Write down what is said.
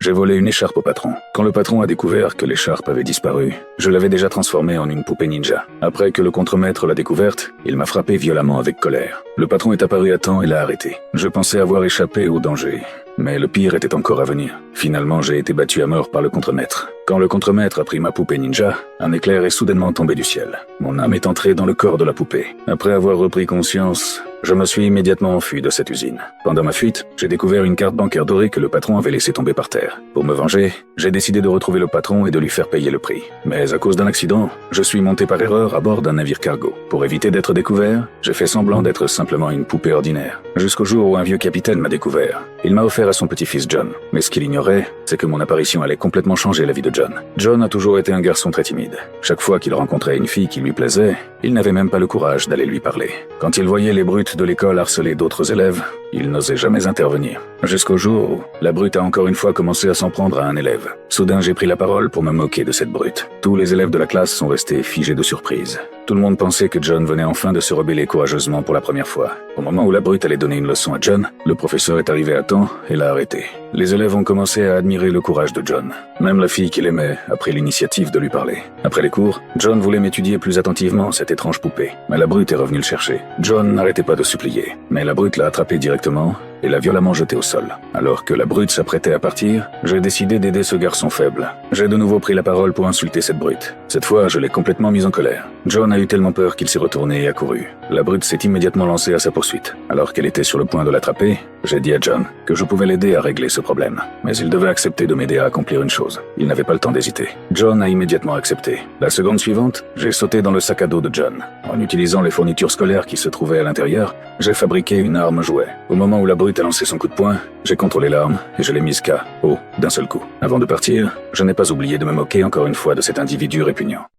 J'ai volé une écharpe au patron. Quand le patron a découvert que l'écharpe avait disparu, je l'avais déjà transformée en une poupée ninja. Après que le contremaître l'a découverte, il m'a frappé violemment avec colère. Le patron est apparu à temps et l'a arrêté. Je pensais avoir échappé au danger, mais le pire était encore à venir. Finalement, j'ai été battu à mort par le contremaître. Quand le contremaître a pris ma poupée ninja, un éclair est soudainement tombé du ciel. Mon âme est entrée dans le corps de la poupée. Après avoir repris conscience, je me suis immédiatement enfui de cette usine. Pendant ma fuite, j'ai découvert une carte bancaire dorée que le patron avait laissée tomber par terre. Pour me venger, j'ai décidé de retrouver le patron et de lui faire payer le prix. Mais à cause d'un accident, je suis monté par erreur à bord d'un navire cargo. Pour éviter d'être découvert, j'ai fait semblant d'être simplement une poupée ordinaire. Jusqu'au jour où un vieux capitaine m'a découvert. Il m'a offert à son petit-fils John. Mais ce qu'il ignorait, c'est que mon apparition allait complètement changer la vie de John. John a toujours été un garçon très timide. Chaque fois qu'il rencontrait une fille qui lui plaisait, il n'avait même pas le courage d'aller lui parler. Quand il voyait les brutes de l'école harceler d'autres élèves, il n'osait jamais intervenir. Jusqu'au jour où la brute a encore une fois commencé à s'en prendre à un élève. Soudain, j'ai pris la parole pour me moquer de cette brute. Tous les élèves de la classe sont restés figés de surprise. Tout le monde pensait que John venait enfin de se rebeller courageusement pour la première fois. Au moment où la brute allait donner une leçon à John, le professeur est arrivé à temps et l'a arrêté. Les élèves ont commencé à admirer le courage de John. Même la fille qu'il aimait a pris l'initiative de lui parler. Après les cours, John voulait m'étudier plus attentivement cette étrange poupée. Mais la brute est revenue le chercher. John n'arrêtait pas de supplier. Mais la brute l'a attrapé directement et l'a violemment jeté au sol. Alors que la brute s'apprêtait à partir, j'ai décidé d'aider ce garçon faible. J'ai de nouveau pris la parole pour insulter cette brute. Cette fois, je l'ai complètement mise en colère. John a eu tellement peur qu'il s'est retourné et a couru. La brute s'est immédiatement lancée à sa poursuite. Alors qu'elle était sur le point de l'attraper, j'ai dit à John que je pouvais l'aider à régler ce problème. Mais il devait accepter de m'aider à accomplir une chose. Il n'avait pas le temps d'hésiter. John a immédiatement accepté. La seconde suivante, j'ai sauté dans le sac à dos de John. En utilisant les fournitures scolaires qui se trouvaient à l'intérieur, j'ai fabriqué une arme jouet. Au moment où la brute a lancé son coup de poing, j'ai contrôlé l'arme et je l'ai mise KO d'un seul coup. Avant de partir, je n'ai pas oublié de me moquer encore une fois de cet individu répugnant.